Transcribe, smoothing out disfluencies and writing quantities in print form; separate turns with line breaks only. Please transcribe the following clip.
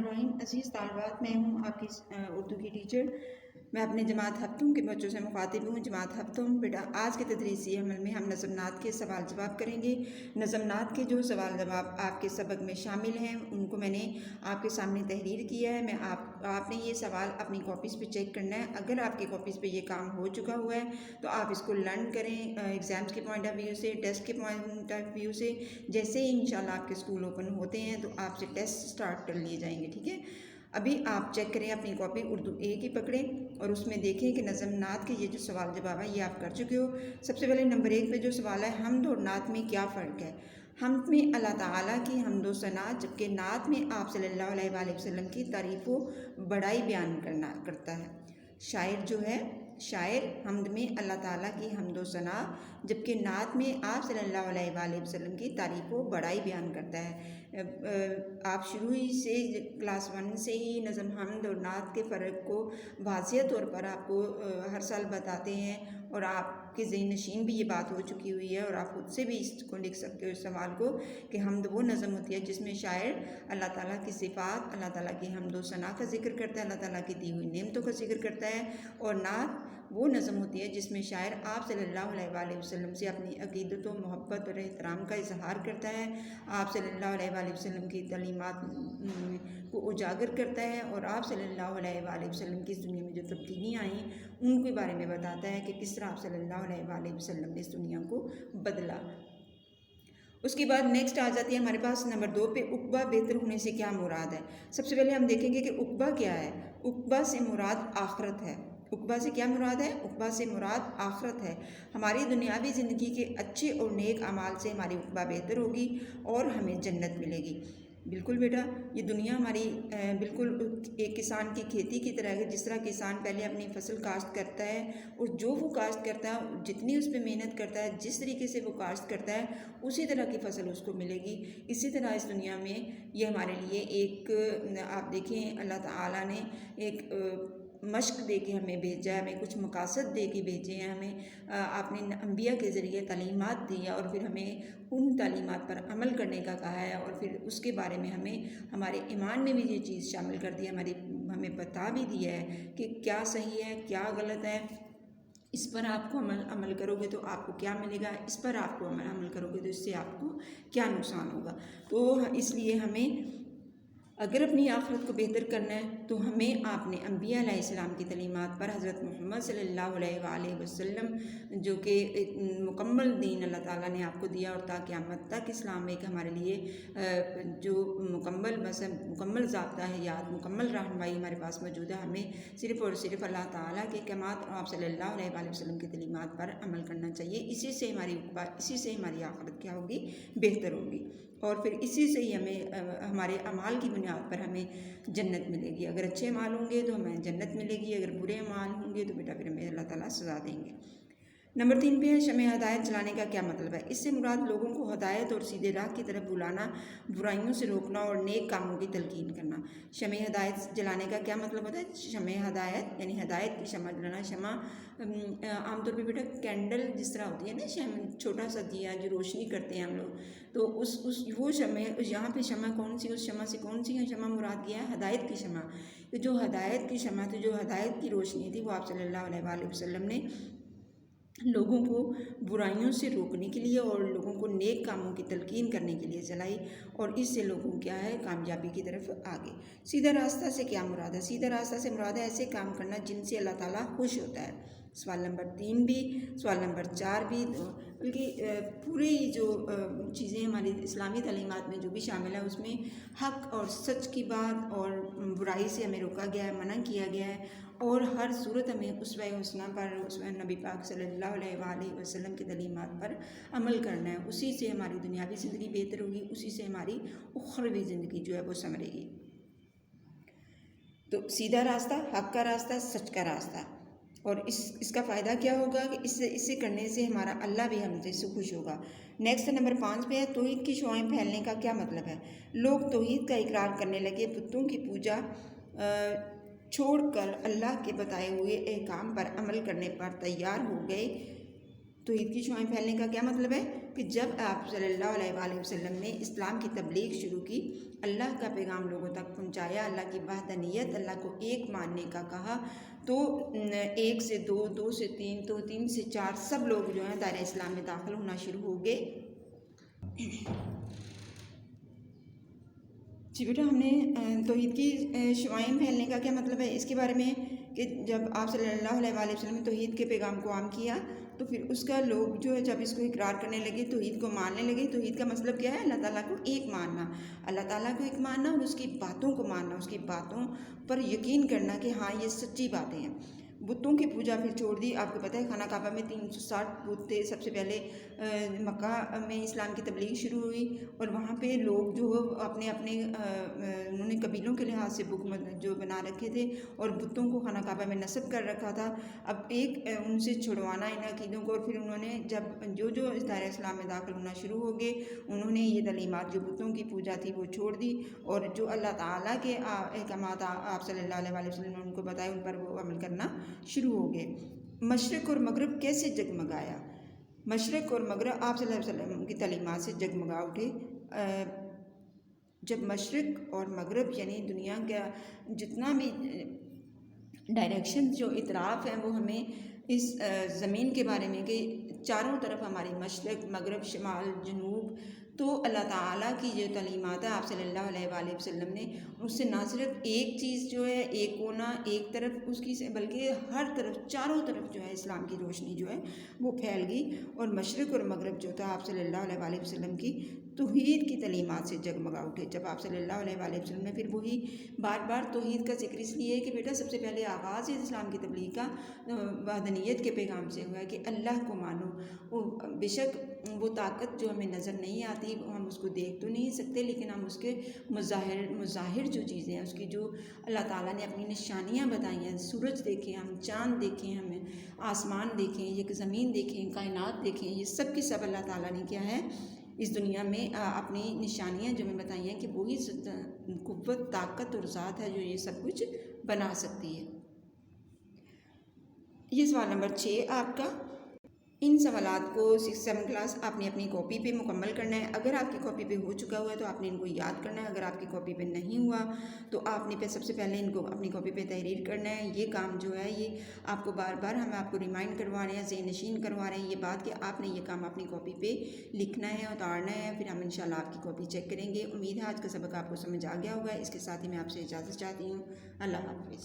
बिस्मिल्लाहिर्रहमानिर्रहीम। अज़ीज़ तालिबात, मैं हूँ आपकी उर्दू की टीचर। मैं अपने जमात हफ्तुम के बच्चों से मुखातिब हूँ। जमात हफ्तुम बेटा, आज के तदरीसी अमल में हम नज़मनात के सवाल जवाब करेंगे। नज़मनात के जो सवाल जवाब आपके सबक में शामिल हैं उनको मैंने आपके सामने तहरीर किया है। आपने ये सवाल अपनी कॉपीज़ पे चेक करना है। अगर आपकी कॉपीज़ पे ये काम हो चुका हुआ है तो आप इसको लर्न करें एग्ज़ाम्स के पॉइंट ऑफ व्यू से, टेस्ट के पॉइंट ऑफ व्यू से। जैसे ही इंशाल्लाह आपके स्कूल ओपन होते हैं तो आपसे टेस्ट स्टार्ट कर लिए जाएंगे, ठीक है। अभी आप चेक करें अपनी कॉपी उर्दू ए की पकड़ें और उसमें देखें कि नज़मनात के ये जो सवाल जवाब है ये आप कर चुके हो। सबसे पहले नंबर 1 पे जो सवाल है, हम्द और नात में क्या फ़र्क है। हम्द में अल्लाह ताला की हम्द व सना, जबकि नात में आप सल्लल्लाहु अलैहि वसल्लम की तारीफ़ व बड़ाई बयान करता है। शायर जो है, शायर हम्द में अल्लाह ताला की हम्द व सना, जबकि नात में आप सल्लल्लाहु अलैहि वसल्लम की तारीफ़ व बड़ाई बयान करता है। आप शुरू ही से क्लास 1 से ही नज़म हम्द और नात के फ़र्क को वाज़िह तौर पर आपको हर साल बताते हैं और आपके ज़हन नशीन भी ये बात हो चुकी हुई है और आप खुद से भी इसको लिख सकते हो इस सवाल को कि हम्द वो नज़म होती है जिसमें शायर अल्लाह ताला की सिफ़ात, अल्लाह ताला की हम्द व सना का ज़िक्र करता है, अल्लाह ताला की दी हुई नेमतों का ज़िक्र करता है। और नात वो नज़म होती है जिसमें शायर आप सल्लल्लाहु अलैहि वसल्लम से अपनी अक़ीदत व मोहब्बत और एहतराम का इजहार करता है, आप सल्लल्लाहु अलैहि वसल्लम की तालीमात को उजागर करता है और आप सल्लल्लाहु अलैहि वसल्लम की इस दुनिया में जो तब्दीलियाँ आई उनके बारे में बताता है कि किस तरह आप सल्लल्लाहु अलैहि वसल्लम ने इस दुनिया को बदला। उसके बाद नेक्स्ट आ जाती है हमारे पास नंबर 2 पे, उक़बा बेहतर होने से क्या मुराद है। सबसे पहले हम देखेंगे कि उक़बा क्या है। उक़बा से मुराद आखिरत है। उक़बा से क्या मुराद है? उक़बा से मुराद आखिरत है। हमारी दुनियावी ज़िंदगी के अच्छे और नेक अमाल से हमारी उक़बा बेहतर होगी और हमें जन्नत मिलेगी। बिल्कुल बेटा, ये दुनिया हमारी बिल्कुल एक किसान की खेती की तरह है। जिस तरह किसान पहले अपनी फसल काश्त करता है और जो वो काश्त करता है, जितनी उस पर मेहनत करता है, जिस तरीके से वो काश्त करता है, उसी तरह की फसल उसको मिलेगी। इसी तरह इस दुनिया में ये हमारे लिए एक आप देखें अल्लाह ताला ने एक मश्क दे के हमें भेजा है, हमें कुछ मकासद दे के भेजे हैं, हमें आपने अंबिया के ज़रिए तालीमात दी है और फिर हमें उन तालीमात पर अमल करने का कहा है और फिर उसके बारे में हमें हमारे ईमान में भी ये चीज़ शामिल कर दी है, हमें बता भी दिया है कि क्या सही है क्या गलत है। इस पर आपको अमल करोगे तो आपको क्या मिलेगा, इस पर आपको अमल करोगे तो इससे आपको क्या नुकसान होगा। तो इसलिए हमें अगर अपनी आखिरत को बेहतर करना है तो हमें आपने अंबिया अलैहिस्सलाम की तालीमात पर हज़रत मोहम्मद सल्लल्लाहु अलैहि वसल्लम जो कि एक मुकम्मल दीन अल्लाह ताला ने आपको दिया और ता क़यामत तक इस्लाम एक हमारे लिए जो मुकम्मल मज़हब, मुकम्मल ज़ाब्ता हयात, मुकम्मल रहनुमाई हमारे पास मौजूद है। हमें सिर्फ़ और सिर्फ अल्लाह ताला के अहकामात और आप सल्लल्लाहु अलैहि वसल्लम की तालीमात पर अमल करना चाहिए। इसी से हमारी उक़बा, इसी से हमारी आखिरत क्या होगी, बेहतर होगी और फिर इसी से ही हमें हमारे अमाल की बुनियाद पर हमें जन्नत मिलेगी। अगर अच्छे अमाल होंगे तो हमें जन्नत मिलेगी, अगर बुरे अमाल होंगे तो बेटा फिर हमें अल्लाह ताला सज़ा देंगे। नंबर 3 पे है, शमे हदायत जलाने का क्या मतलब है। इससे मुराद लोगों को हदायत और सीधे राह की तरफ बुलाना, बुराइयों से रोकना और नेक कामों की तलकीन करना। शमे हदायत जलाने का क्या मतलब होता है। शमे हदायत यानी हदायत की शमा जलाना। शमा आमतौर पे बेटा कैंडल जिस तरह होती है ना, शम छोटा सा दिया जो रोशनी करते हैं हम लोग, तो उस वो शमे, यहाँ पे शमा कौन सी, उस शमा से कौन सी शमा मुराद किया है, हदायत की शमा। तो जो हदायत की शमा थी, जो हदायत की रोशनी थी, वो आप सल्लल्लाहु अलैहि वसल्लम ने लोगों को बुराइयों से रोकने के लिए और लोगों को नेक कामों की तलकीन करने के लिए जलाई और इससे लोगों क्या है, कामयाबी की तरफ आगे। सीधा रास्ता से क्या मुराद है। सीधा रास्ता से मुराद है ऐसे काम करना जिनसे अल्लाह ताला खुश होता है। सवाल नंबर 3 भी, सवाल नंबर 4 भी, बल्कि पूरी जो चीज़ें हमारी इस्लामी तालीमात में जो भी शामिल है उसमें हक़ और सच की बात और बुराई से हमें रोका गया है, मना किया गया है और हर सूरत हमें उसवे हुस्ना पर, उसवे नबी पाक सल्लल्लाहु अलैहि वसल्लम की तालीमात पर अमल करना है। उसी से हमारी दुनियावी ज़िंदगी बेहतर होगी, उसी से हमारी उखरवी ज़िंदगी जो है वो संवरेगी। तो सीधा रास्ता, हक़ का रास्ता, सच का रास्ता। और इसका फ़ायदा क्या होगा कि इससे करने से हमारा अल्लाह भी हमसे खुश होगा। नेक्स्ट नंबर 5 पे है, तौहीद की शुआएं फैलने का क्या मतलब है। लोग तौहीद का इकरार करने लगे, बुतों की पूजा छोड़कर अल्लाह के बताए हुए अहकाम पर अमल करने पर तैयार हो गए توحید کی شعائیں پھیلنے کا کیا مطلب ہے کہ جب آپ صلی اللہ علیہ وآلہ وسلم نے اسلام کی تبلیغ شروع کی، اللہ کا پیغام لوگوں تک پہنچایا، اللہ کی وحدانیت، اللہ کو ایک ماننے کا کہا، تو 1 سے 2، 2 سے 3، تو 3 سے 4 سب لوگ جو ہیں دائرہ اسلام میں داخل ہونا شروع ہو گئے۔ جی بیٹا، ہم نے توحید کی شعائیں پھیلنے کا کیا مطلب ہے اس کے بارے میں کہ جب آپ صلی اللہ علیہ وآلہ وسلم نے توحید کے پیغام کو عام کیا تو پھر اس کا لوگ جو ہے جب اس کو اقرار کرنے لگے، توحید کو ماننے لگے۔ توحید کا مطلب کیا ہے؟ اللہ تعالیٰ کو ایک ماننا، اللہ تعالیٰ کو ایک ماننا اور اس کی باتوں کو ماننا، اس کی باتوں پر یقین کرنا کہ ہاں یہ سچی باتیں ہیں۔ بتوں کی پوجا پھر چھوڑ دی۔ آپ کو پتہ ہے خانہ کعبہ میں 360 بت تھے۔ سب سے پہلے مکہ میں اسلام کی تبلیغ شروع ہوئی اور وہاں پہ لوگ جو اپنے انہوں نے قبیلوں کے لحاظ سے بت جو بنا رکھے تھے اور بتوں کو خانہ کعبہ میں نصب کر رکھا تھا۔ اب ایک ان سے چھڑوانا ان عقیدوں کو، اور پھر انہوں نے جب جو اس دائرہ اسلام میں داخل ہونا شروع ہو گئے، انہوں نے یہ تعلیمات جو بتوں کی پوجا تھی وہ چھوڑ دی اور جو اللہ تعالیٰ کے احکامات آپ صلی اللہ علیہ وآلہ وسلم نے ان کو بتائے ان پر وہ عمل کرنا شروع ہو گئے۔ مشرق اور مغرب کیسے جگمگایا؟ مشرق اور مغرب آپ صلی اللہ علیہ وسلم کی تعلیمات سے جگمگا اٹھے۔ جب مشرق اور مغرب یعنی دنیا کا جتنا بھی ڈائریکشن جو اطراف ہیں وہ ہمیں اس زمین کے بارے میں کہ چاروں طرف ہماری مشرق، مغرب، شمال، جنوب، تو اللہ تعالیٰ کی جو تعلیمات ہے آپ صلی اللہ علیہ وآلہ وسلم نے اس سے نہ صرف ایک چیز جو ہے ایک کونا ایک طرف اس کی سے بلکہ ہر طرف چاروں طرف جو ہے اسلام کی روشنی جو ہے وہ پھیل گئی، اور مشرق اور مغرب جو تھا آپ صلی اللہ علیہ وآلہ وسلم کی توحید کی تعلیمات سے جگمگا اٹھے۔ جب آپ صلی اللہ علیہ وآلہ وسلم نے پھر وہی بار بار توحید کا ذکر اس لیے کہ بیٹا سب سے پہلے آغاز اسلام کی تبلیغ کا وحدانیت کے پیغام سے ہوا ہے کہ اللہ کو مانو۔ بے شک وہ طاقت جو ہمیں نظر نہیں آتی، ہم اس کو دیکھ تو نہیں سکتے، لیکن ہم اس کے مظاہر جو چیزیں ہیں اس کی جو اللہ تعالیٰ نے اپنی نشانیاں بتائی ہیں، سورج دیکھیں ہم، چاند دیکھیں ہمیں، آسمان دیکھیں، ایک زمین دیکھیں، کائنات دیکھیں، یہ سب کی سب اللہ تعالیٰ نے کیا ہے اس دنیا میں اپنی نشانیاں جو ہمیں بتائی ہیں کہ وہی قوت، طاقت اور ذات ہے جو یہ سب کچھ بنا سکتی ہے۔ یہ سوال نمبر 6 آپ کا۔ ان سوالات کو 6th 7th کلاس آپ نے اپنی کاپی پہ مکمل کرنا ہے۔ اگر آپ کی کاپی پہ ہو چکا ہوا ہے تو آپ نے ان کو یاد کرنا ہے، اگر آپ کی کاپی پہ نہیں ہوا تو آپ نے سب سے پہلے ان کو اپنی کاپی پہ تحریر کرنا ہے۔ یہ کام جو ہے یہ آپ کو بار بار ہم آپ کو ریمائنڈ کروا رہے ہیں، ذہن نشین کروا رہے ہیں یہ بات کہ آپ نے یہ کام اپنی کاپی پہ لکھنا ہے، اتارنا ہے، پھر ہم انشاءاللہ آپ کی کاپی چیک کریں گے۔ امید ہے آج کا سبق آپ کو سمجھ آ گیا ہوگا۔ اس کے ساتھ ہی میں آپ سے اجازت چاہتی ہوں۔ اللہ حافظ۔